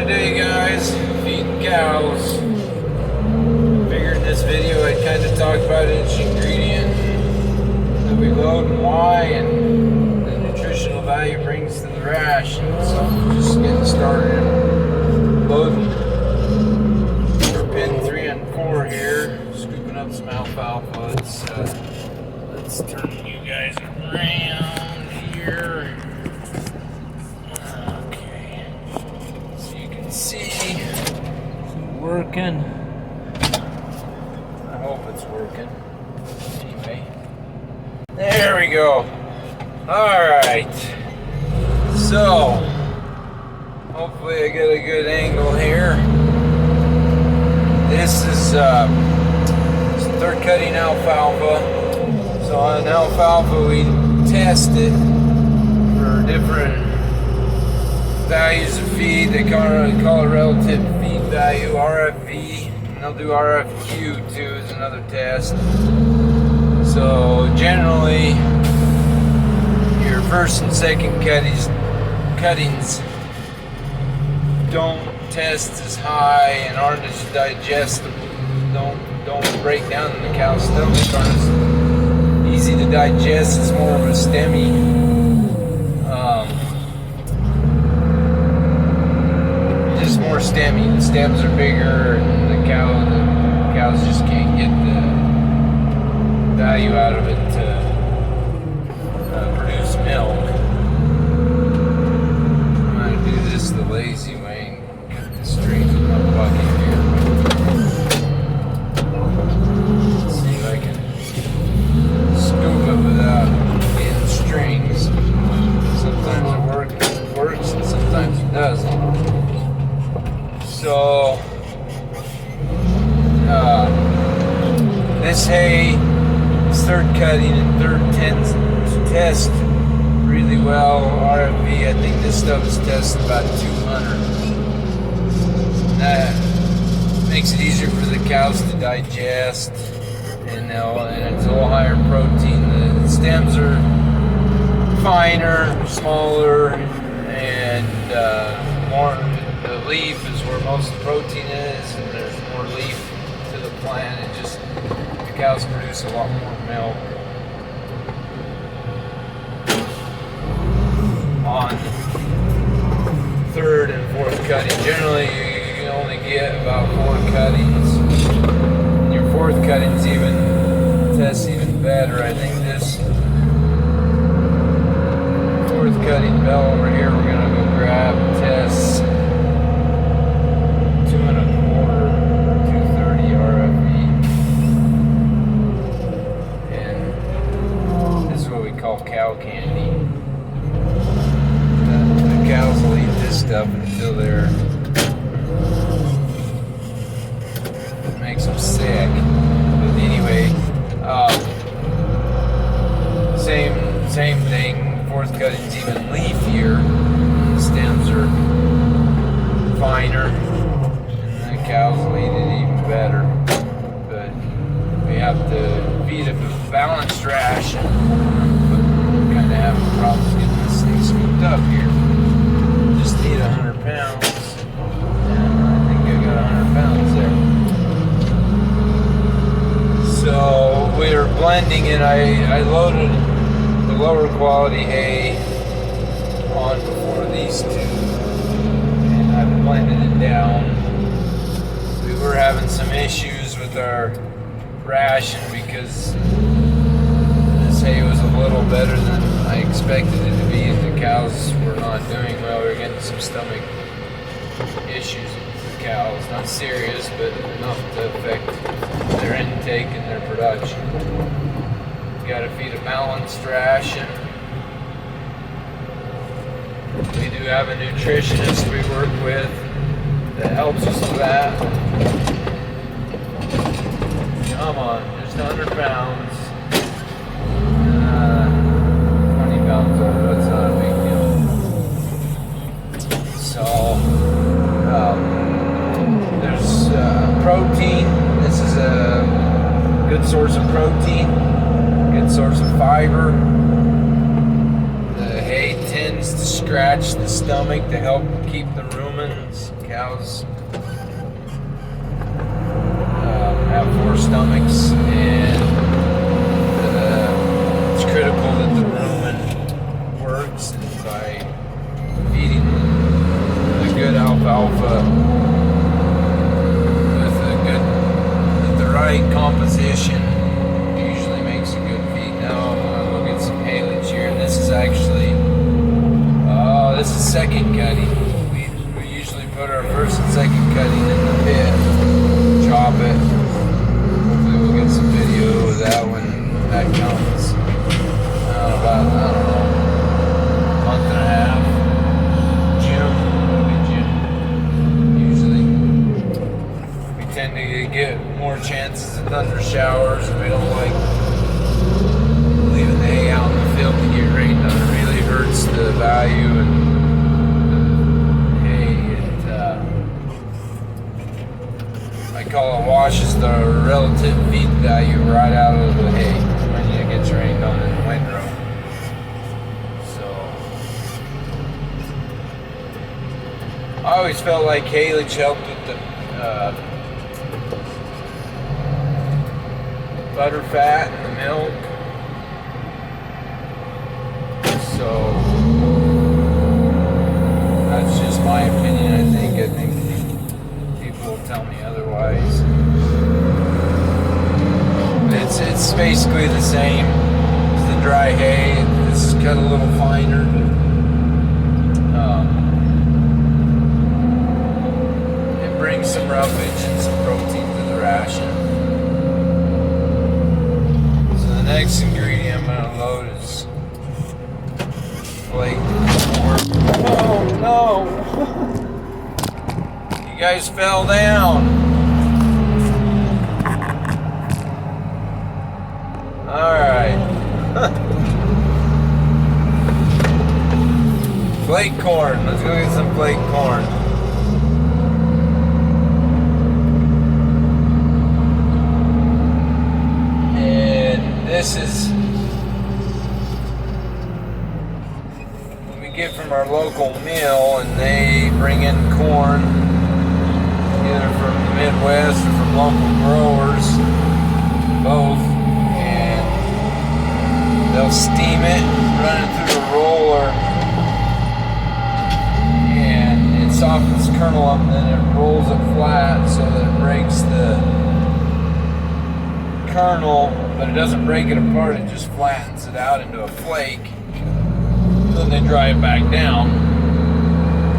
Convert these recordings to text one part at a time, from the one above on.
today, guys. Feeding cows. Figured in this video I'd kind of talk about each ingredient that we load and why, and the nutritional value it brings to the ration. So I'm just getting started loading for pin 3 and 4 here, scooping up some alfalfa. Let's turn you guys around here. See, is it working? I hope it's working. Anyway, there we go. Alright, so hopefully I get a good angle here. This is third cutting alfalfa. So on alfalfa we test it for different values of feed. They call it relative feed value, RFV, and they'll do RFQ too as another test. So generally your first and second cuttings don't test as high and aren't as digestible, don't break down in the cow's stomach, aren't as easy to digest. It's more of a stemmy. More stemmy. The stems are bigger, and the cows just can't get the value out of it to produce milk. I'm gonna do this the lazy way and cut the strings with my bucket here. Let's see if I can scoop it without getting strings. Sometimes it works and sometimes it doesn't. So, this hay is third cutting and third tends to test really well. RFV, I think this stuff is tested about 200. That makes it easier for the cows to digest, and it's a little higher protein. The stems are finer, smaller, and more. The leaf is where most of the protein is, and there's more leaf to the plant, and just the cows produce a lot more milk. On third and fourth cutting, generally you can only get about 4 cuttings. And your fourth cuttings tests even better. I think this fourth cutting bell over here we're gonna go grab and test. 230 RFV, and this is what we call cow candy. The cows will eat this stuff until it makes them sick. But anyway, same thing. Fourth cutting's even leafier. The stems are finer. Cows will eat it even better, but we have to feed a balanced ration. Kind of having problems getting this thing scooped up here. Just need 100 pounds, and I think I got 100 pounds there. So we're blending it. I loaded the lower quality hay on before these two, and I've blended it down. We're having some issues with our ration because this hay was a little better than I expected it to be, and the cows were not doing well. We were getting some stomach issues with the cows. Not serious, but enough to affect their intake and their production. We got to feed a balanced ration. We do have a nutritionist we work with that helps us with that. Come on, just 100 pounds. 20 pounds over, that's not a big deal. So, there's protein. This is a good source of protein, good source of fiber. The hay tends is to scratch the stomach to help keep the rumens. Cows have 4 stomachs, and it's critical that the rumen works, and by feeding a good alfalfa with the right composition, usually makes a good feed. Now we'll get some haylage here, and this is actually this is second cutting. We usually put our first and second cutting in the pit, chop it. Hopefully we'll get some video of that when that comes. About, I don't know, a month and a half. June. Usually we tend to get more chances of thunder showers, and we don't like leaving the hay out in the field to get rained on. It really hurts the value and hay. I call it washes the relative feed value right out of the hay when it gets rained on in the windrow. So I always felt like haylage helped with the butter fat and the milk. So that's just my opinion. I think people will tell me otherwise. It's basically the same as the dry hay. This is cut a little finer, but it brings some roughage and some protein to the ration. So the next ingredient I'm going to load is flake corn. Oh no! You guys fell down. Alright. Flake corn. Let's go get some flake corn. And this is what we get from our local mill, and they bring in corn either from the Midwest or from local growers, both. They'll steam it, run it through a roller, and it softens the kernel up, and then it rolls it flat so that it breaks the kernel, but it doesn't break it apart, it just flattens it out into a flake. Then they dry it back down,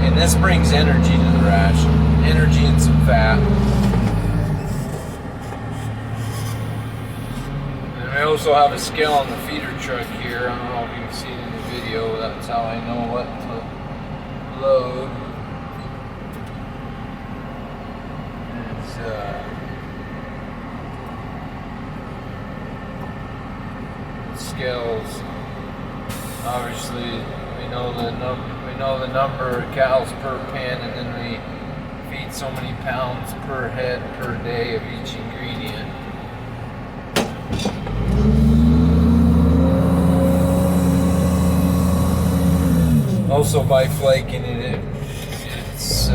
and this brings energy to the ration, energy and some fat. I also have a scale on the feeder truck here. I don't know if you can see it in the video. That's how I know what to load. It's scales. Obviously, we know the number of cows per pen, and then we feed so many pounds per head per day of each ingredient. Also, by flaking it, it's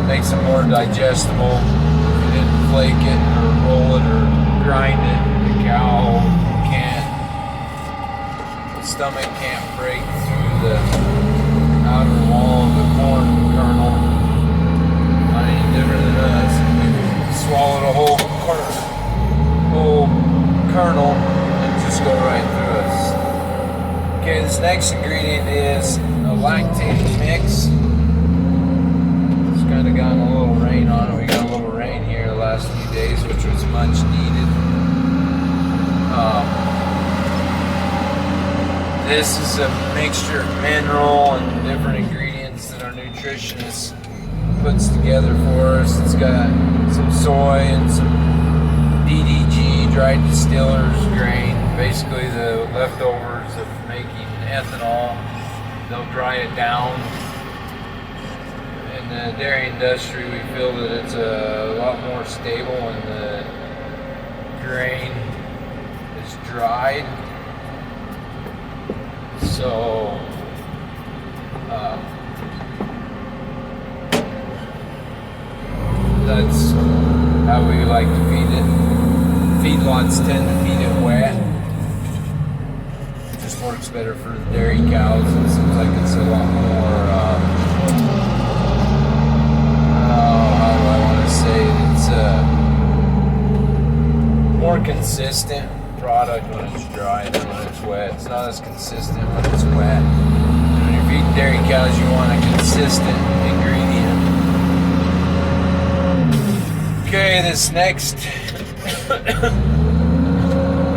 makes it more digestible. If you didn't flake it or roll it or grind it, the cow the stomach can't break through the outer wall of the corn kernel. Not any different than us. We swallowed a whole kernel and just go right through us. Okay, this next ingredient is a lactating mix. It's kind of gotten a little rain on it. We got a little rain here the last few days, which was much needed. This is a mixture of mineral and different ingredients that our nutritionist puts together for us. It's got some soy and some DDG, dried distillers grain, basically the leftovers of making ethanol. They'll dry it down. In the dairy industry, we feel that it's a lot more stable when the grain is dried. So that's how we like to feed it. Feedlots tend to feed it wet. It just works better for the dairy cows. It seems like it's a lot more, how do I want to say it? It's more consistent product when it's dry than when it's wet. It's not as consistent when it's wet. When you're feeding dairy cows, you want a consistent ingredient. Okay, this next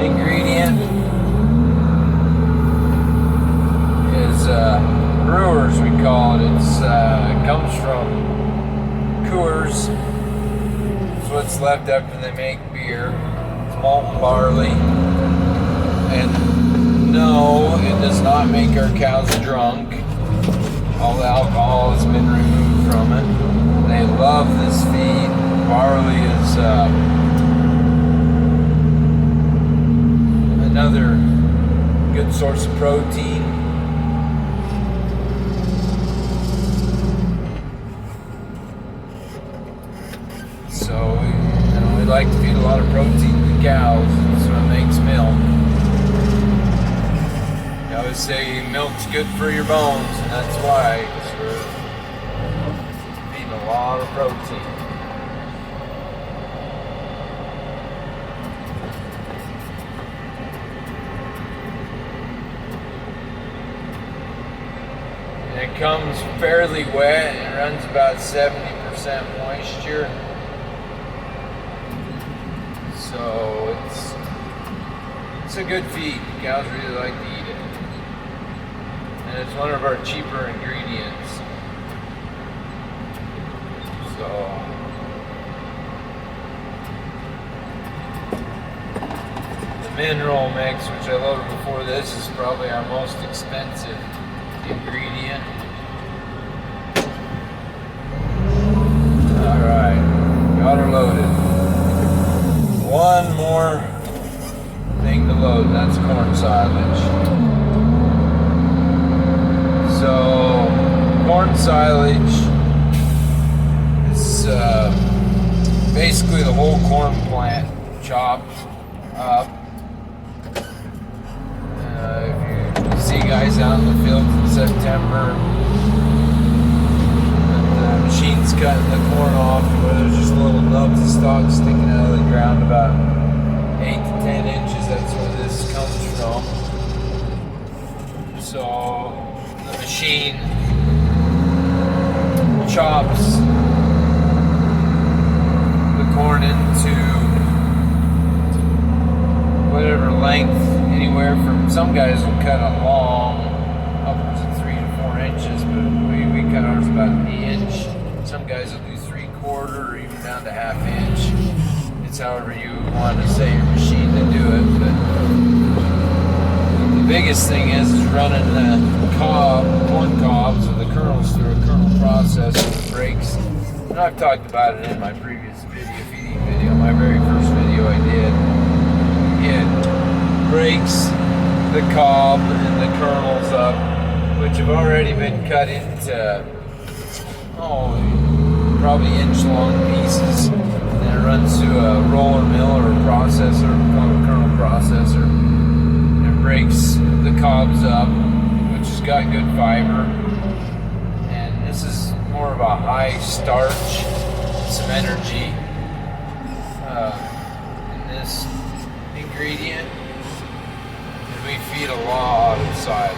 ingredient is brewers, we call it. It comes from Coors. It's what's left after they make beer. It's malt and barley. And no, it does not make our cows drunk. All the alcohol has been removed from it. They love this feed. Barley is another good source of protein. So we like to feed a lot of protein to the cows. That's what makes milk. I always say milk's good for your bones, and that's why, because we're feeding a lot of protein. It comes fairly wet. It runs about 70% moisture. So it's a good feed. Cows really like to eat it. And it's one of our cheaper ingredients. So the mineral mix, which I loaded before this, is probably our most expensive ingredient. Alright, got her loaded. One more thing to load, and that's corn silage. So, corn silage is basically the whole corn plant chopped up. If you see guys out in the fields in September, the machine's cutting the corn off, where there's just little nubs of stalk sticking out of the ground about 8 to 10 inches. That's where this comes from. So the machine chops the corn into whatever length, anywhere from, some guys will cut it long, upwards of 3 to 4 inches, but we cut ours about an inch. Some guys will do 3/4 or even down to 1/2 inch. It's however you want to say your machine to do it, but the biggest thing is running the corn cobs or the kernels through a kernel processor that breaks. And I've talked about it in my previous feeding video, my very first video I did. It breaks the cob and the kernels up, which have already been cut into probably inch-long pieces. And then it runs through a roller mill or a processor, called a kernel processor. And it breaks the cobs up, which has got good fiber. And this is more of a high starch, some energy in this ingredient. And we feed a lot of silage.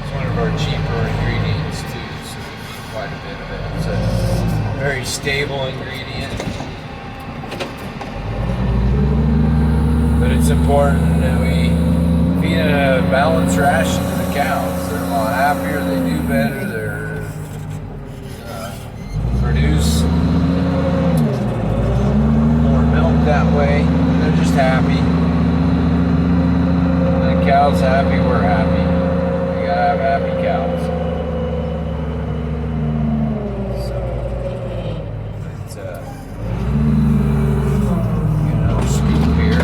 It's one of our cheaper ingredients too, so we feed quite a bit of it. It's a very stable ingredient. But it's important that we feed a balanced ration to the cows. They're a lot happier, they do better, they're produce more milk that way. They're just happy. The cow's happy, we're happy. We gotta have happy cows. So it's scoop here.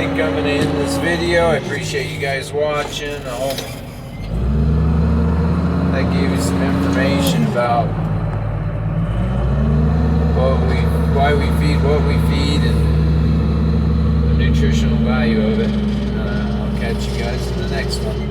think I'm going to end this video. I appreciate you guys watching. I hope that gave you some information about why we feed what we feed and the nutritional value of it. I'll catch you guys in the next one.